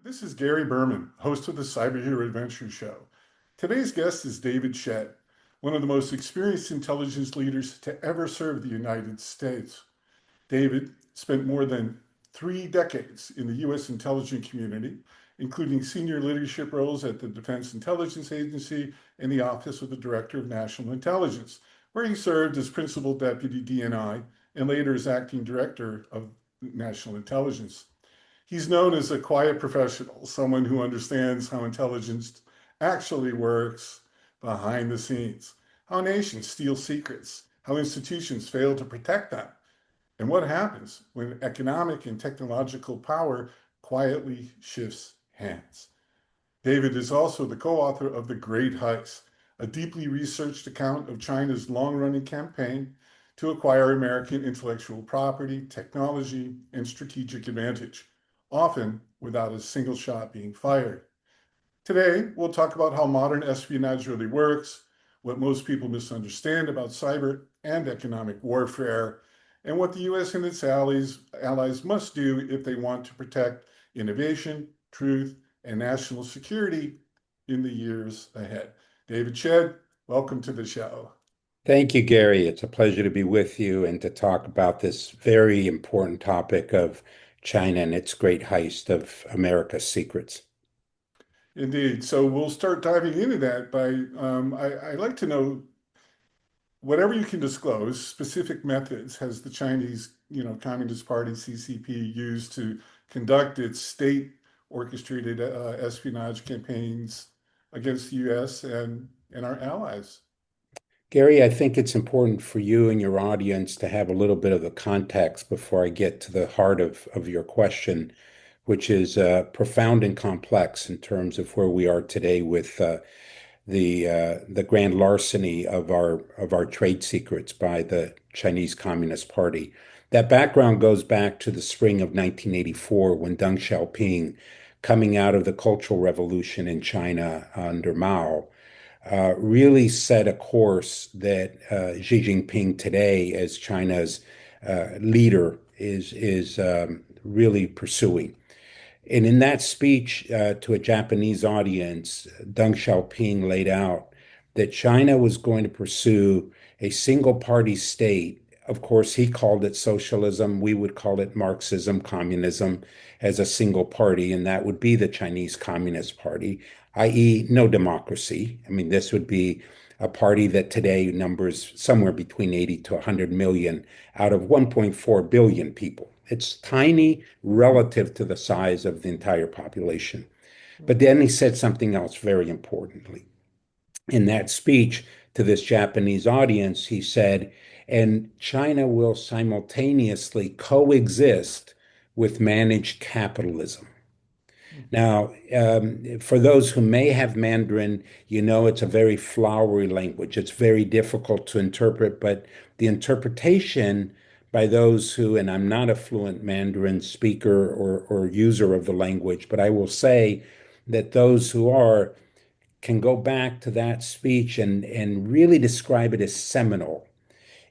This is Gary Berman, host of the Cyberhero Adventure Show. Today's guest is David Shedd, one of the most experienced intelligence leaders to ever serve the United States. David spent more than 3 decades in the U.S. intelligence community, including senior leadership roles at the Defense Intelligence Agency and the Office of the Director of National Intelligence, where he served as Principal Deputy DNI and later as Acting Director of National Intelligence. He's known as a quiet professional, someone who understands how intelligence actually works behind the scenes, how nations steal secrets, how institutions fail to protect them, and what happens when economic and technological power quietly shifts hands. David is also the co-author of The Great Heist, a deeply researched account of China's long-running campaign to acquire American intellectual property, technology, and strategic advantage, often without a single shot being fired. Today, we'll talk about how modern espionage really works, what most people misunderstand about cyber and economic warfare, and what the US and its allies must do if they want to protect innovation, truth, and national security in the years ahead. David Shedd, welcome to the show. Thank you, Gary. It's a pleasure to be with you and to talk about this very important topic of China and its great heist of America's secrets. Indeed. So we'll start diving into that by, I'd like to know, whatever you can disclose, specific methods has the Chinese, Communist Party, CCP, used to conduct its state orchestrated espionage campaigns against the US and our allies? Gary, I think it's important for you and your audience to have a little bit of the context before I get to the heart of your question, which is profound and complex in terms of where we are today with the grand larceny of our trade secrets by the Chinese Communist Party. That background goes back to the spring of 1984 when Deng Xiaoping, coming out of the Cultural Revolution in China under Mao, really set a course that Xi Jinping today, as China's leader, is really pursuing. And in that speech to a Japanese audience, Deng Xiaoping laid out that China was going to pursue a single party state. Of course, he called it socialism. We would call it Marxism, communism, as a single party, and that would be the Chinese Communist Party, i.e., no democracy. I mean, this would be a party that today numbers somewhere between 80 to 100 million out of 1.4 billion people. It's tiny relative to the size of the entire population. But then he said something else very importantly. In that speech to this Japanese audience, he said, and China will simultaneously coexist with managed capitalism. Now, for those who may have Mandarin, you know it's a very flowery language. It's very difficult to interpret, but the interpretation by those who, and I'm not a fluent Mandarin speaker or user of the language, but I will say that those who are can go back to that speech and really describe it as seminal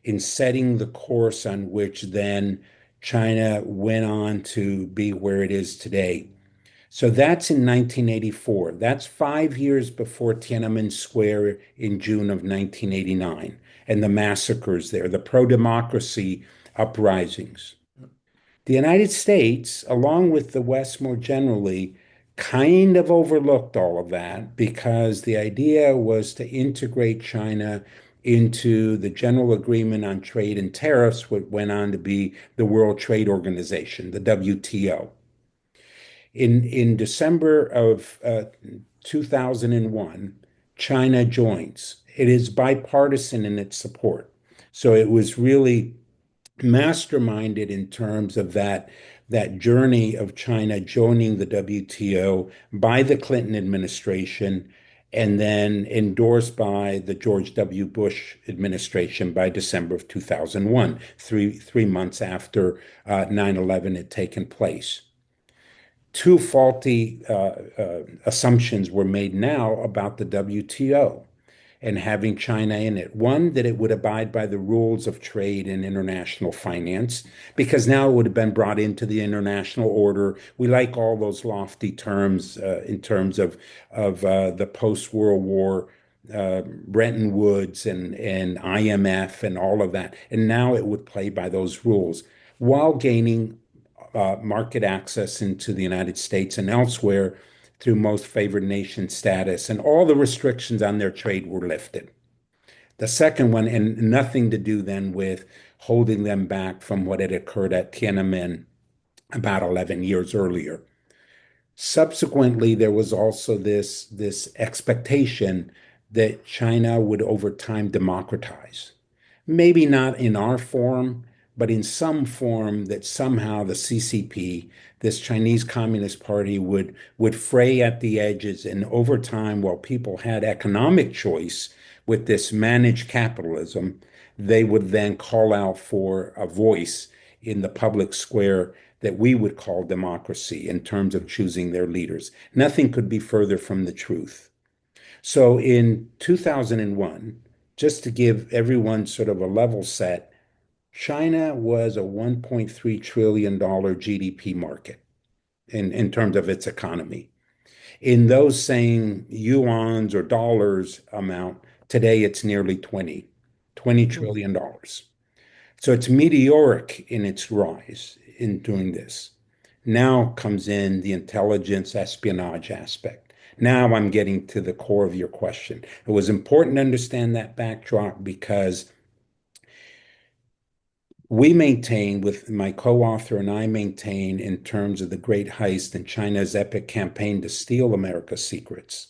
in setting the course on which then China went on to be where it is today. So that's in 1984. That's 5 years before Tiananmen Square in June of 1989 and the massacres there, the pro-democracy uprisings. The United States, along with the West more generally, kind of overlooked all of that because the idea was to integrate China into the General Agreement on Trade and Tariffs, what went on to be the World Trade Organization, the WTO. In December of 2001, China joins. It is bipartisan in its support. So it was really masterminded in terms of that journey of China joining the WTO by the Clinton administration and then endorsed by the George W. Bush administration by December of 2001, three months after 9/11 had taken place. Two faulty assumptions were made now about the WTO. and having China in it. One, that it would abide by the rules of trade and international finance, because now it would have been brought into the international order. We like all those lofty terms in terms of the post-World War Bretton Woods and IMF and all of that. And now it would play by those rules while gaining market access into the United States and elsewhere through most favored nation status, and all the restrictions on their trade were lifted. The second one, and nothing to do then with holding them back from what had occurred at Tiananmen about 11 years earlier. Subsequently, there was also this expectation that China would over time democratize. Maybe not in our form, but in some form that somehow the CCP, this Chinese Communist Party, would fray at the edges, and over time, while people had economic choice with this managed capitalism, they would then call out for a voice in the public square that we would call democracy in terms of choosing their leaders. Nothing could be further from the truth. So in 2001, just to give everyone sort of a level set, China was a $1.3 trillion GDP market in terms of its economy. In those same yuans or dollars amount, today it's nearly 20 trillion dollars. So it's meteoric in its rise in doing this. Now comes in the intelligence espionage aspect. Now I'm getting to the core of your question. It was important to understand that backdrop because we maintain, with my co-author and I maintain, in terms of the Great Heist and China's epic campaign to steal America's secrets,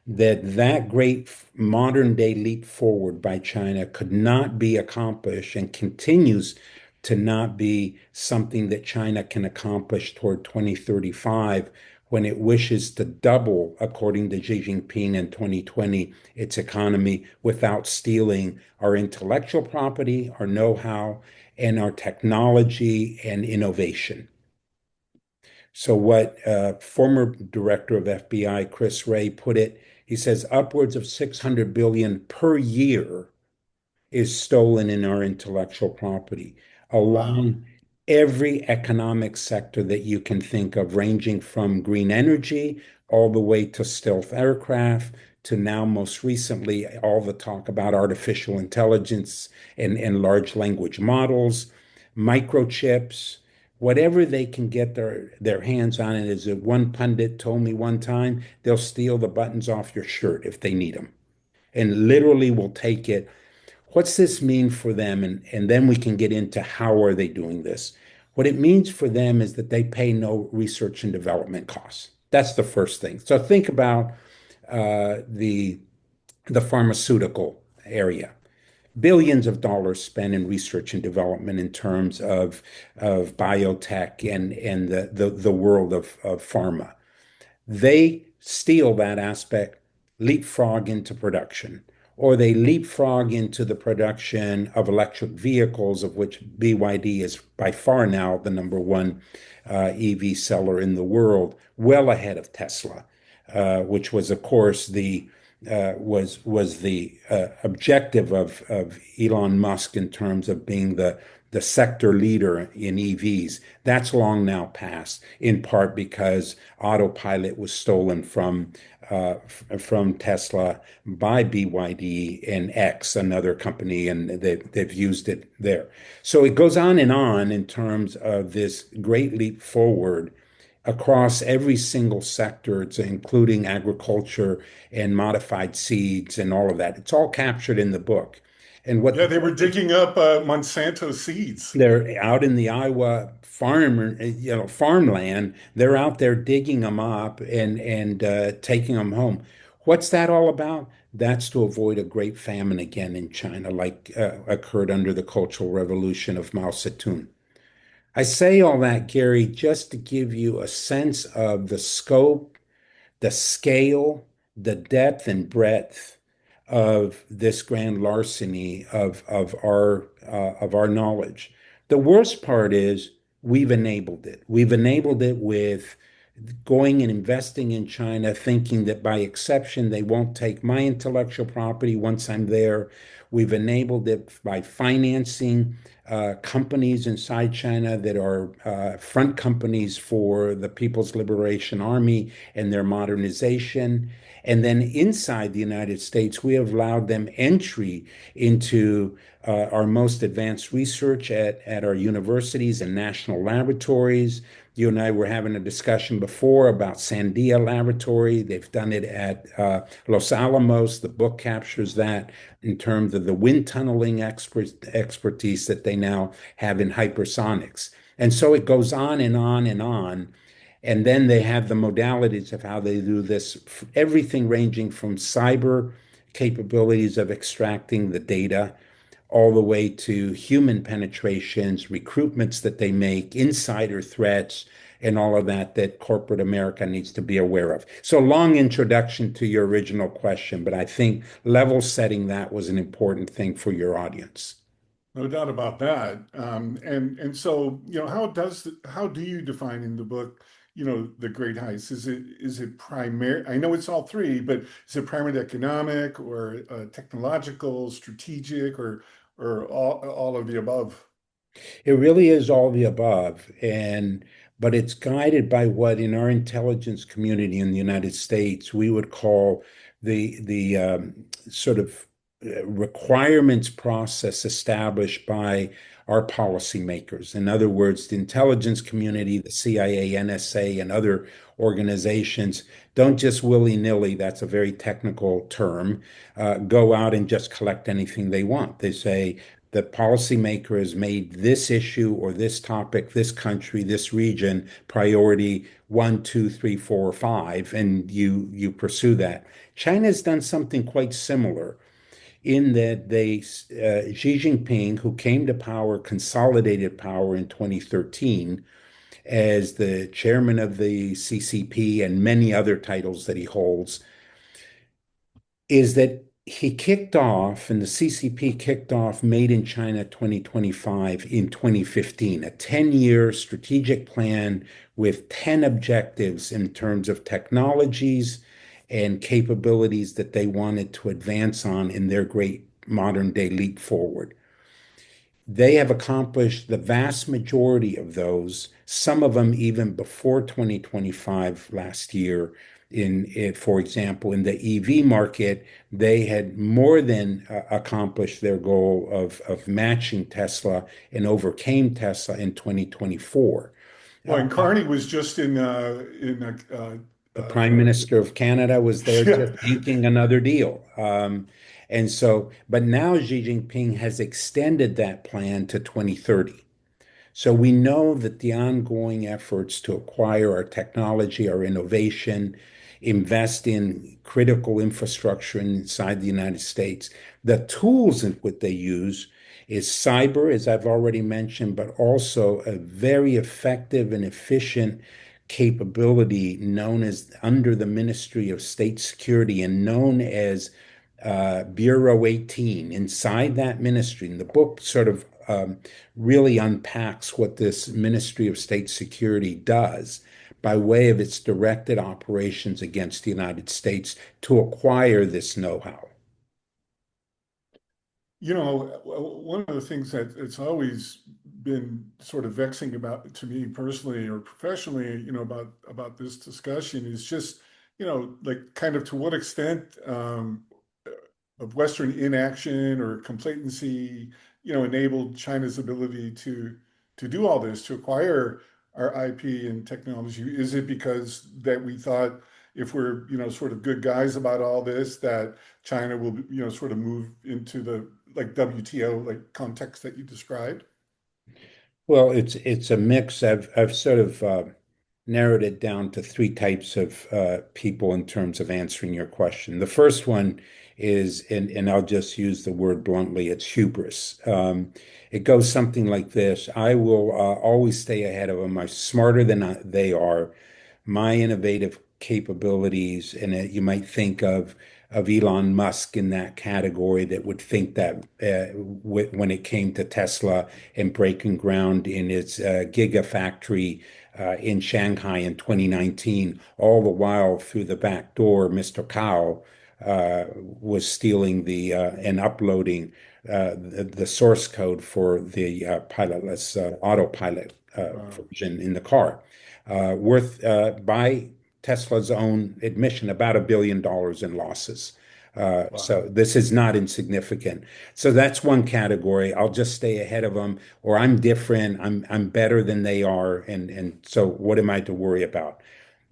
that great modern day leap forward by China could not be accomplished and continues to not be something that China can accomplish toward 2035 when it wishes to double, according to Xi Jinping in 2020, its economy without stealing our intellectual property, our know-how, and our technology and innovation. So what former director of FBI, Chris Wray, put it, he says upwards of 600 billion per year is stolen in our intellectual property Wow. along every economic sector that you can think of, ranging from green energy all the way to stealth aircraft to now most recently all the talk about artificial intelligence and large language models, microchips, whatever they can get their hands on it. As one pundit told me one time, they'll steal the buttons off your shirt if they need them and literally will take it. What's this mean for them? And then we can get into how are they doing this. What it means for them is that they pay no research and development costs. That's the first thing. So think about the pharmaceutical area. Billions of dollars spent in research and development in terms of biotech and the world of pharma. They steal that aspect, leapfrog into production, or they leapfrog into the production of electric vehicles, of which BYD is by far now the number one EV seller in the world, well ahead of Tesla, which was, of course, the objective of Elon Musk in terms of being the sector leader in EVs. That's long now passed, in part because autopilot was stolen from Tesla by BYD and X, another company, and they've used it there. So it goes on in terms of this great leap forward across every single sector, it's including agriculture and modified seeds and all of that. It's all captured in the book. And what Yeah, the they were book is, digging up Monsanto seeds. they're out in the Iowa farmland. They're out there digging them up and taking them home. What's that all about? That's to avoid a great famine again in China, like occurred under the Cultural Revolution of Mao Zedong. I say all that, Gary, just to give you a sense of the scope, the scale, the depth and breadth of this grand larceny of our knowledge. The worst part is we've enabled it. We've enabled it with going and investing in China, thinking that by exception they won't take my intellectual property once I'm there. We've enabled it by financing companies inside China that are front companies for the People's Liberation Army and their modernization. And then inside the United States, we have allowed them entry into our most advanced research at our universities and national laboratories. You and I were having a discussion before about Sandia Laboratory. They've done it at Los Alamos. The book captures that in terms of the wind tunneling expertise that they now have in hypersonics. And so it goes on and on and on. And then they have the modalities of how they do this, everything ranging from cyber capabilities of extracting the data all the way to human penetrations, recruitments that they make, insider threats, and all of that that corporate America needs to be aware of. So, long introduction to your original question, but I think level setting that was an important thing for your audience. No doubt about that. And so, how do you define in the book, the great heist? Is it primary? I know it's all three, but is it primarily economic or technological, strategic, or all of the above? It really is all the above, and but it's guided by what in our intelligence community in the United States we would call the sort of requirements process established by our policymakers. In other words, the intelligence community, the CIA, NSA, and other organizations don't just willy-nilly, that's a very technical term, go out and just collect anything they want. They say, the policymaker has made this issue or this topic, this country, this region priority one, two, three, four, five, and you pursue that. China's done something quite similar in that Xi Jinping, who came to power, consolidated power in 2013 as the chairman of the CCP and many other titles that he holds, is that he kicked off, and the CCP kicked off Made in China 2025 in 2015, a 10-year strategic plan with 10 objectives in terms of technologies and capabilities that they wanted to advance on in their great modern day leap forward. They have accomplished the vast majority of those, some of them even before 2025 last year. For example, in the EV market, they had more than accomplished their goal of matching Tesla and overcame Tesla in 2024. Well, Uh, and Carney was just the Prime Minister of Canada was there yeah. just inking another deal. And so, but now Xi Jinping has extended that plan to 2030. So we know that the ongoing efforts to acquire our technology, our innovation, invest in critical infrastructure inside the United States, the tools that what they use is cyber, as I've already mentioned, but also a very effective and efficient capability known as under the Ministry of State Security and known as Bureau 18 inside that ministry. And the book sort of really unpacks what this Ministry of State Security does by way of its directed operations against the United States to acquire this know-how. One of the things that it's always been sort of vexing about to me personally or professionally, about this discussion is just, like kind of to what extent of Western inaction or complacency, enabled China's ability to do all this, to acquire our IP and technology. Is it because that we thought if we're, sort of good guys about all this, that China will, sort of move into the like WTO like context that you described? Well, it's a mix. I've sort of narrowed it down to three types of people in terms of answering your question. The first one is, and I'll just use the word bluntly, it's hubris. It goes something like this: I will always stay ahead of them. I'm smarter than they are. My innovative capabilities, and you might think of of Elon Musk in that category that would think that when it came to Tesla and breaking ground in its gigafactory in Shanghai in 2019, all the while through the back door, Mr. Cao was stealing the and uploading the source code for the pilotless autopilot Wow. version in the car, worth by Tesla's own admission about $1 billion in losses. So Wow. this is not insignificant. So that's one category. I'll just stay ahead of them, or I'm different. I'm better than they are, and so what am I to worry about?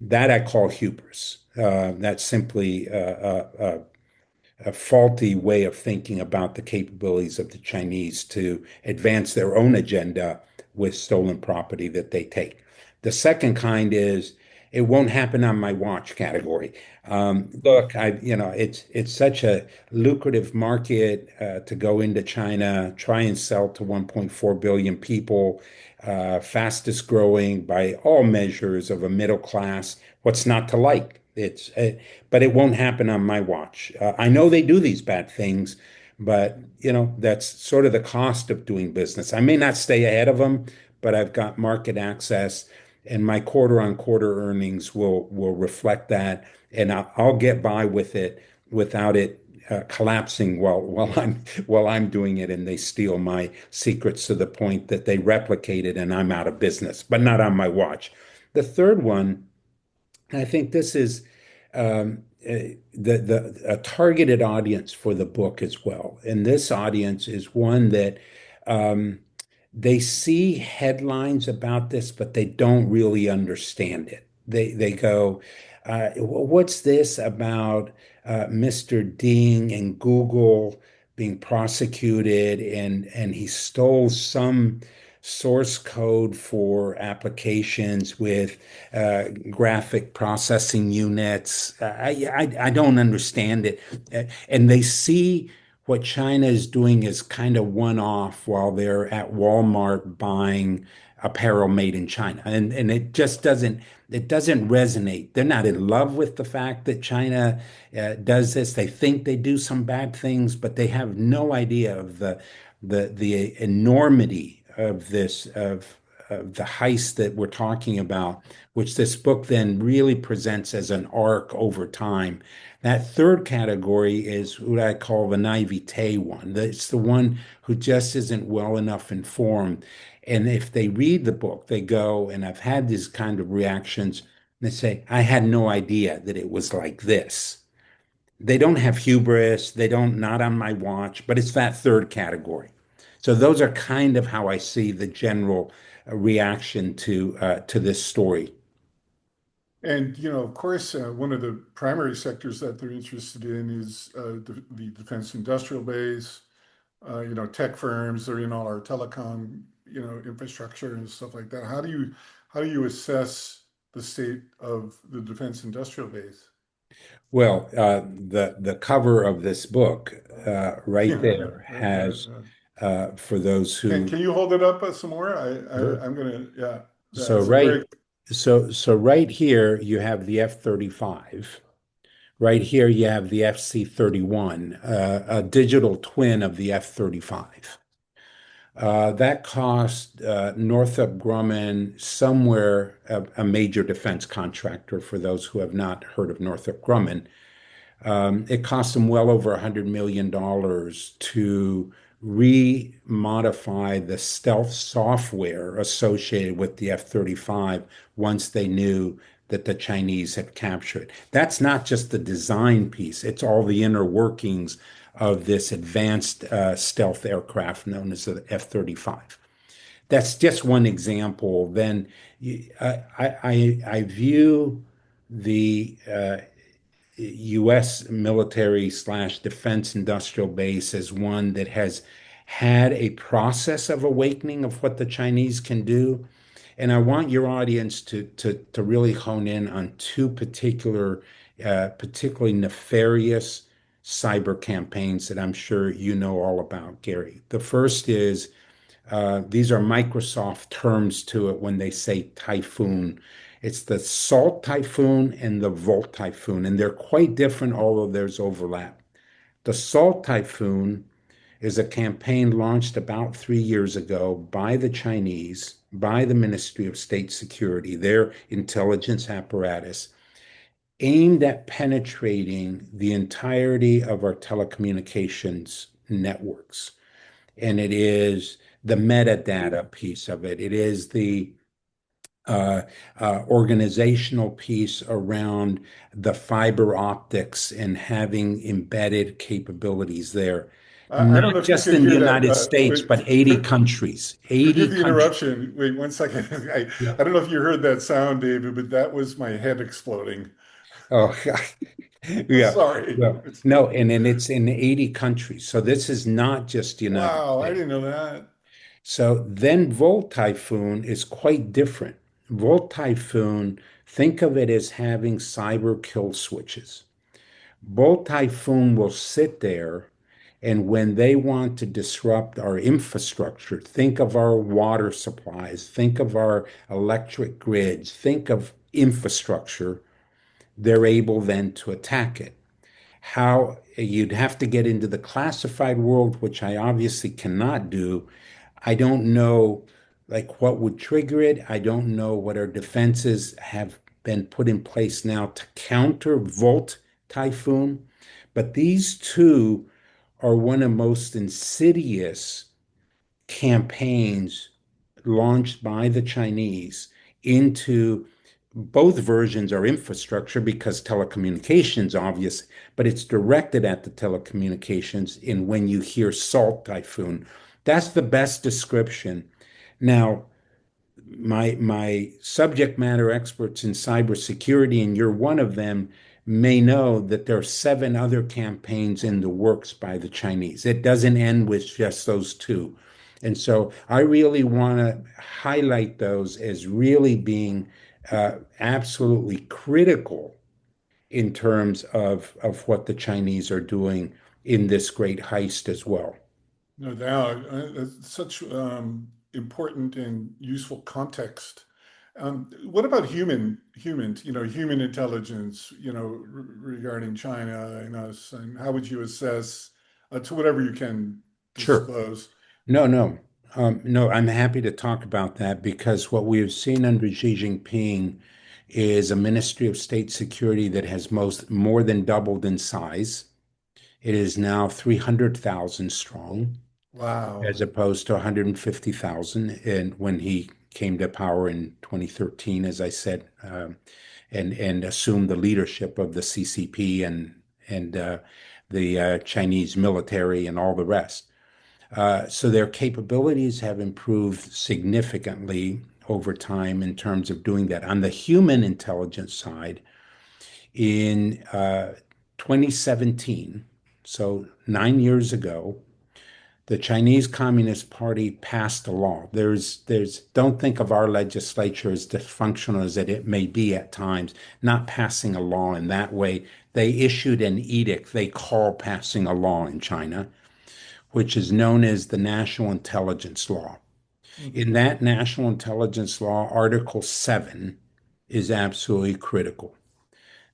That I call hubris. That's simply a faulty way of thinking about the capabilities of the Chinese to advance their own agenda with stolen property that they take. The second kind is it won't happen on my watch category. Look, it's such a lucrative market to go into China, try and sell to 1.4 billion people, fastest growing by all measures of a middle class. What's not to like? But it won't happen on my watch. I know they do these bad things, but that's sort of the cost of doing business. I may not stay ahead of them, but I've got market access, and my quarter-on-quarter earnings will reflect that, and I'll get by with it without it collapsing while I'm doing it, and they steal my secrets to the point that they replicate it, and I'm out of business, but not on my watch. The third one. I think this is the a targeted audience for the book as well. And this audience is one that um, they see headlines about this, but they don't really understand it. They go, "What's this about Mr. Ding and Google being prosecuted, and he stole some source code for applications with graphic processing units. I don't understand it." And they see what China is doing is kind of one off while they're at Walmart buying apparel made in China. And it doesn't resonate. They're not in love with the fact that China does this. They think they do some bad things, but they have no idea of the enormity of this of the heist that we're talking about, which this book then really presents as an arc over time. That third category is what I call the naivete one. It's the one who just isn't well enough informed. And if they read the book, they go, and I've had these kind of reactions, they say, I had no idea that it was like this. They don't have hubris, they don't, not on my watch, but it's that third category. So those are kind of how I see the general reaction to this story. And, of course, one of the primary sectors that they're interested in is the defense industrial base, tech firms. They're in all our telecom, infrastructure and stuff like that. How do you assess the state of the defense industrial base? Well, the cover of this book right there has for those Can who can you hold it up some more? sure. I'm gonna, yeah, So that's a right very. so right here you have the F-35. Right here you have the FC-31, a digital twin of the F-35. That cost Northrop Grumman somewhere a major defense contractor for those who have not heard of Northrop Grumman. It cost them well over $100 million to remodify the stealth software associated with the F-35 once they knew that the Chinese had captured. That's not just the design piece, it's all the inner workings of this advanced stealth aircraft known as the F-35. That's just one example. Then I view the U.S. military slash defense industrial base as one that has had a process of awakening of what the Chinese can do. And I want your audience to really hone in on two particularly nefarious cyber campaigns that I'm sure you know all about, Gary. The first is these are Microsoft terms to it when they say typhoon. It's the Salt Typhoon and the Volt Typhoon, and they're quite different, although there's overlap. The Salt Typhoon is a campaign launched about 3 years ago by the Chinese, by the Ministry of State Security, their intelligence apparatus, aimed at penetrating the entirety of our telecommunications networks. And it is the metadata piece of it. It is the uh, organizational piece around the fiber optics and having embedded capabilities there, I not don't know if you just could in the hear that. United States, but 80 countries. Forgive 80 the countries. interruption. Wait 1 second. Yeah. I don't know if you heard that sound, David, but that was my head exploding. Oh, yeah. Sorry. Well, no, and then it's in 80 countries. So this is not just the United Wow, I States. didn't know that. So then Volt Typhoon is quite different. Volt Typhoon, think of it as having cyber kill switches. Volt Typhoon will sit there, and when they want to disrupt our infrastructure, think of our water supplies, think of our electric grids, think of infrastructure, they're able then to attack it. How you'd have to get into the classified world, which I obviously cannot do. I don't know like what would trigger it. I don't know what our defenses have been put in place now to counter Volt Typhoon. But these two are one of the most insidious campaigns launched by the Chinese into both versions are infrastructure because telecommunications obvious, but it's directed at the telecommunications in when you hear Salt Typhoon. That's the best description. Now, my subject matter experts in cybersecurity, and you're one of them, may know that there are 7 other campaigns in the works by the Chinese. It doesn't end with just those two. And so I really want to highlight those as really being absolutely critical in terms of what the Chinese are doing in this great heist as well. No doubt. Such important and useful context. What about human intelligence, regarding China and us, and how would you assess, to whatever you can Sure. disclose? No, I'm happy to talk about that because what we have seen under Xi Jinping is a Ministry of State Security that has more than doubled in size. It is now 300,000 strong, Wow. as opposed to 150,000 and when he came to power in 2013, as I said, and assumed the leadership of the CCP and the Chinese military and all the rest. So their capabilities have improved significantly over time in terms of doing that. On the human intelligence side, in 2017, so 9 years ago, the Chinese Communist Party passed a law. Don't think of our legislature as dysfunctional as it may be at times, not passing a law in that way. They issued an edict they call passing a law in China, which is known as the National Intelligence Law. In Mhm. that National Intelligence Law, Article 7 is absolutely critical.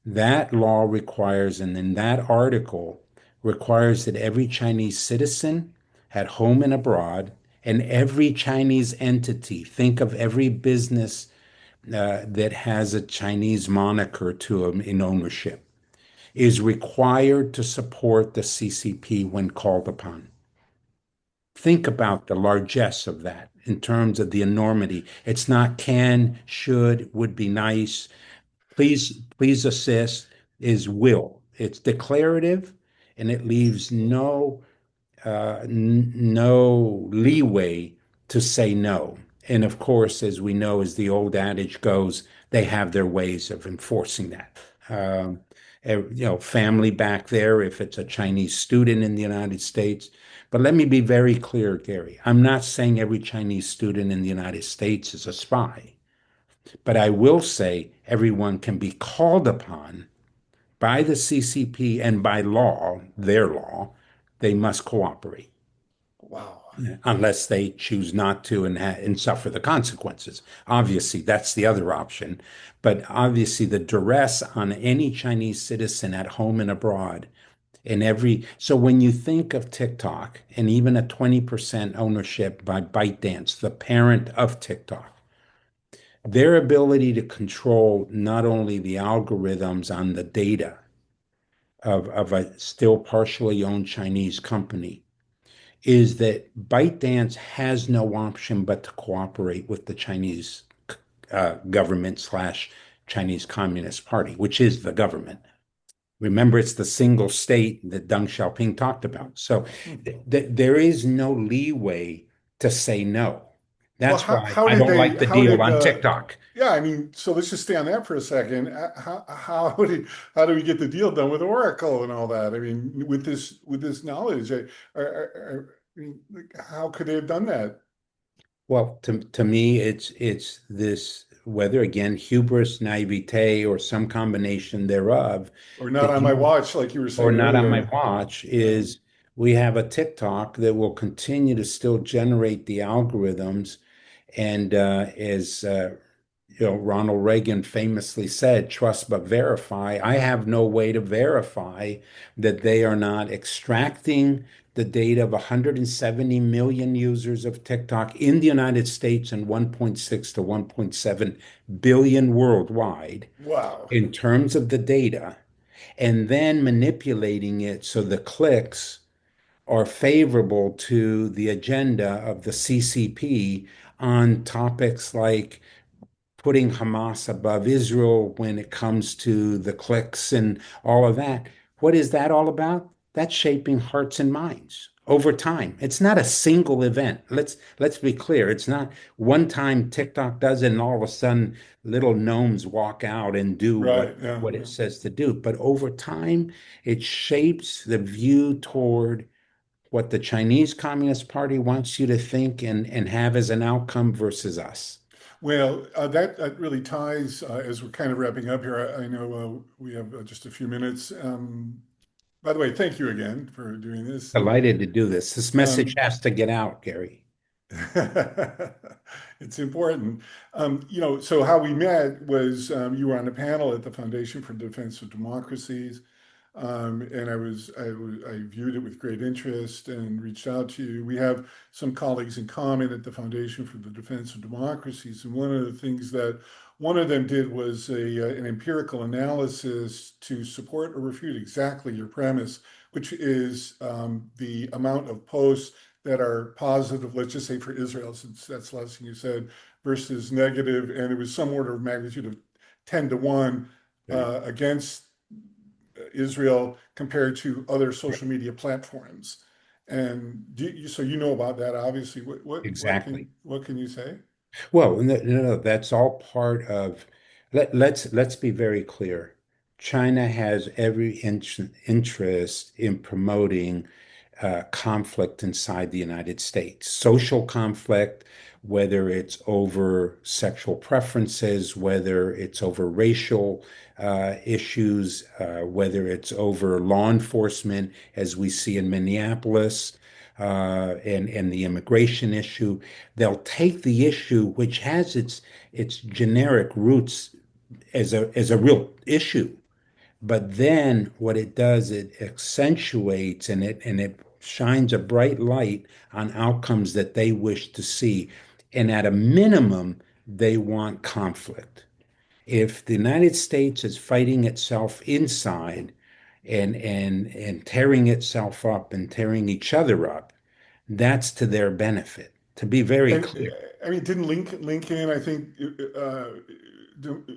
That law requires, and in that article, requires that every Chinese citizen at home and abroad, and every Chinese entity, think of every business that has a Chinese moniker to them in ownership, is required to support the CCP when called upon. Think about the largesse of that in terms of the enormity. It's not can, should, would be nice, please assist, is will. It's declarative and it leaves no leeway to say no. And of course, as we know, as the old adage goes, they have their ways of enforcing that. Um, family back there, if it's a Chinese student in the United States. But let me be very clear, Gary. I'm not saying every Chinese student in the United States is a spy, but I will say everyone can be called upon by the CCP and by law, their law, they must cooperate. Wow. unless they choose not to and suffer the consequences. Obviously, that's the other option. But obviously, the duress on any Chinese citizen at home and abroad in every so when you think of TikTok and even a 20% ownership by ByteDance, the parent of TikTok, their ability to control not only the algorithms on the data of a still partially owned Chinese company is that ByteDance has no option but to cooperate with the Chinese government slash Chinese Communist Party, which is the government. Remember, it's the single state that Deng Xiaoping talked about. So there is no leeway to say no. Well, That's why how I did don't they, like the how deal did, on TikTok. yeah, I mean, so let's just stay on that for a second. How do we get the deal done with Oracle and all that? I mean, with this knowledge, I mean, like, how could they have done that? Well, to me, it's this whether again hubris, naivete, or some combination thereof Or not that on my you watch, like you were or saying not on my earlier. watch Yeah. is we have a TikTok that will continue to still generate the algorithms. And as Ronald Reagan famously said, trust but verify. I have no way to verify that they are not extracting the data of 170 million users of TikTok in the United States and 1.6 to 1.7 billion worldwide Wow. in terms of the data, and then manipulating it so the clicks are favorable to the agenda of the CCP on topics like putting Hamas above Israel when it comes to the clicks and all of that. What is that all about? That's shaping hearts and minds over time. It's not a single event. Let's be clear. It's not one time TikTok does it and all of a sudden little gnomes walk out and do Right. Yeah. what Yeah. it says to do. But over time, it shapes the view toward what the Chinese Communist Party wants you to think and have as an outcome versus us. Well, that really ties as we're kind of wrapping up here. I know we have just a few minutes. By the way, thank you again for doing this. Delighted to do this. This message Um, has to get out, Gary. it's important. So how we met was you were on a panel at the Foundation for Defense of Democracies. And I viewed it with great interest and reached out to you. We have some colleagues in common at the Foundation for the Defense of Democracies, and one of the things that one of them did was an empirical analysis to support or refute exactly your premise, which is the amount of posts that are positive, let's just say for Israel, since that's the last thing you said, versus negative, and it was some order of magnitude of 10 to 1 Right. against Israel compared to other social media platforms. And so you know about that, obviously. Exactly. What can you say? Well, no, that's all part of let's be very clear. China has every interest in promoting conflict inside the United States, social conflict, whether it's over sexual preferences, whether it's over racial issues, whether it's over law enforcement, as we see in Minneapolis, and the immigration issue. They'll take the issue, which has its generic roots as a real issue, but then what it does, it accentuates and it shines a bright light on outcomes that they wish to see. And at a minimum, they want conflict. If the United States is fighting itself inside and tearing itself up and tearing each other up, that's to their benefit. To be very And clear. I mean, didn't Lincoln, I think,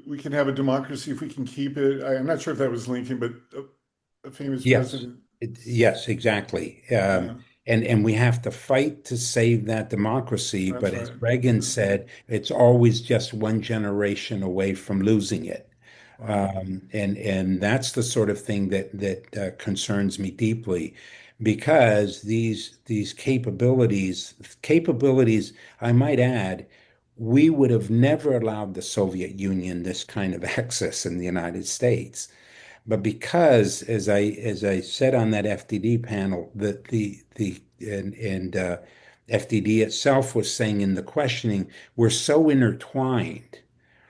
we can have a democracy if we can keep it. I'm not sure if that was Lincoln, but a famous Yes, president. yes, exactly. Yeah, And we have to fight to save that democracy. that's But as right. Reagan Yeah. said, it's always just one generation away from losing it. Wow. And that's the sort of thing that concerns me deeply, because these capabilities, I might add, we would have never allowed the Soviet Union this kind of access in the United States. But because, as I said on that FDD panel, that the FDD itself was saying in the questioning, we're so intertwined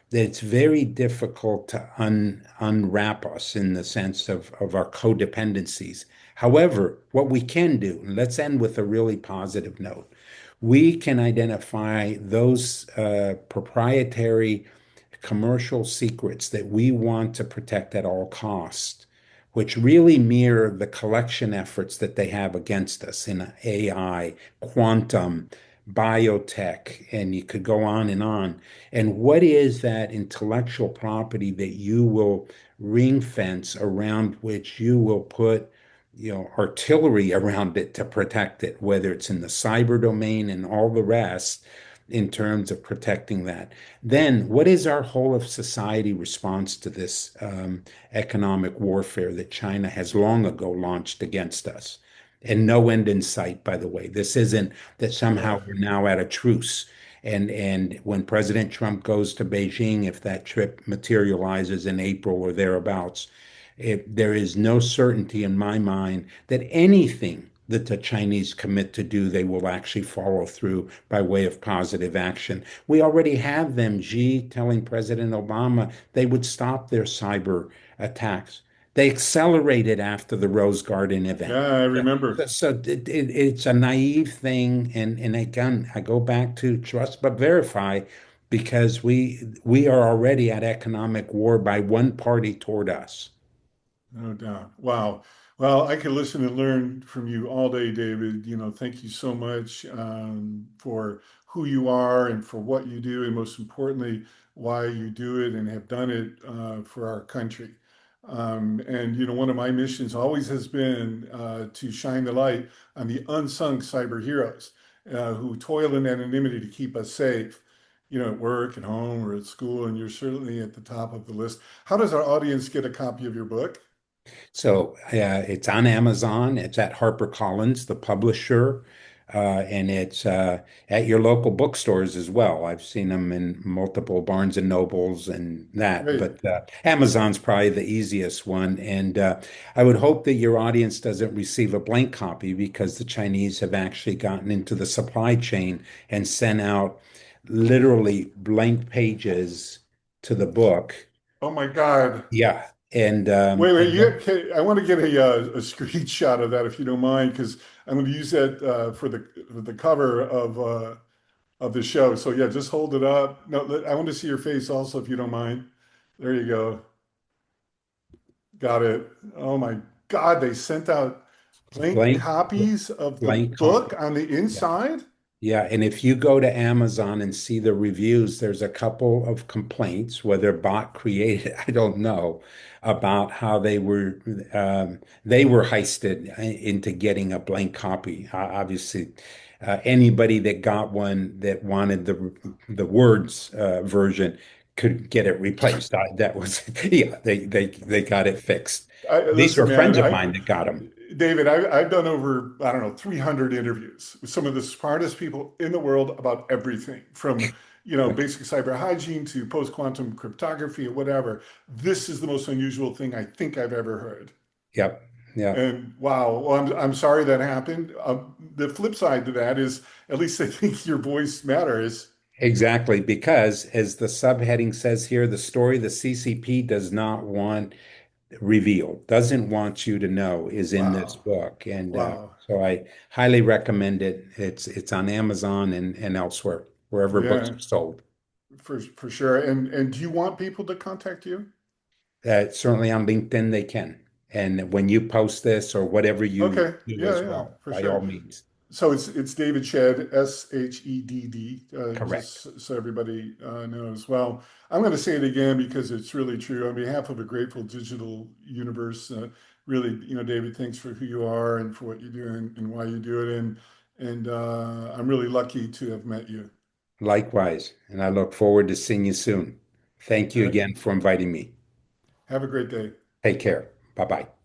that it's very difficult to unwrap us in the sense of our codependencies. However, what we can do, and let's end with a really positive note, we can identify those proprietary commercial secrets that we want to protect at all costs, which really mirror the collection efforts that they have against us in AI, quantum, biotech, and you could go on and on. And what is that intellectual property that you will ring fence around which you will put, artillery around it to protect it, whether it's in the cyber domain and all the rest in terms of protecting that? Then, what is our whole of society response to this economic warfare that China has long ago launched against us? And no end in sight, by the way. This isn't that Yeah. somehow we're now at a truce. And when President Trump goes to Beijing, if that trip materializes in April or thereabouts, there is no certainty in my mind that anything that the Chinese commit to do, they will actually follow through by way of positive action. We already have them, Xi telling President Obama they would stop their cyber attacks. They accelerated after the Rose Garden event. Yeah, I remember. So it's a naive thing, and again, I go back to trust but verify, because we are already at economic war by one party toward us. No doubt. Wow. Well, I could listen and learn from you all day, David. Thank you so much for who you are and for what you do, and most importantly, why you do it and have done it for our country. And one of my missions always has been to shine the light on the unsung cyber heroes who toil in anonymity to keep us safe. At work, at home, or at school, and you're certainly at the top of the list. How does our audience get a copy of your book? So it's on Amazon. It's at HarperCollins, the publisher, and it's at your local bookstores as well. I've seen them in multiple Barnes and Nobles and that, Great. but Amazon's probably the easiest one. And I would hope that your audience doesn't receive a blank copy, because the Chinese have actually gotten into the supply chain and sent out literally blank pages to the book. Oh my God. Yeah, and Wait. I want to get a screenshot of that if you don't mind, because I'm going to use that for the cover of the show. So yeah, just hold it up. No, I want to see your face also if you don't mind. There you go. Got it. Oh my God, they sent out blank blank copies of the blank book copy. on the Yeah. inside. Yeah, and if you go to Amazon and see the reviews, there's a couple of complaints, whether bot created, I don't know, about how they were heisted into getting a blank copy. Obviously, anybody that got one that wanted the words version could get it replaced. That was yeah, they got it fixed. These Listen, were man, friends of mine that got them. David, I've done over, I don't know, 300 interviews with some of the smartest people in the world about everything from, basic cyber hygiene to post-quantum cryptography or whatever. This is the most unusual thing I think I've ever heard. Yep. Yeah. And wow, well, I'm sorry that happened. The flip side to that is at least I think your voice matters. Exactly, because as the subheading says here, the story the CCP does not want revealed, doesn't want you to know, is in this Wow. book. And Wow. so I highly recommend it. It's on Amazon and elsewhere, wherever books Yeah, are sold. for sure. And do you want people to contact you? Certainly on LinkedIn they can. And when you post this or whatever you Okay. do Yeah, as yeah, well, for by all sure. means. So it's David Shedd, Shedd, Correct. just so everybody knows. Well, I'm going to say it again because it's really true. On behalf of a grateful digital universe, really, David, thanks for who you are and for what you do and why you do it. And I'm really lucky to have met you. Likewise. And I look forward to seeing you soon. Thank you Uh, again for inviting me. have a great day. Take care. Bye bye.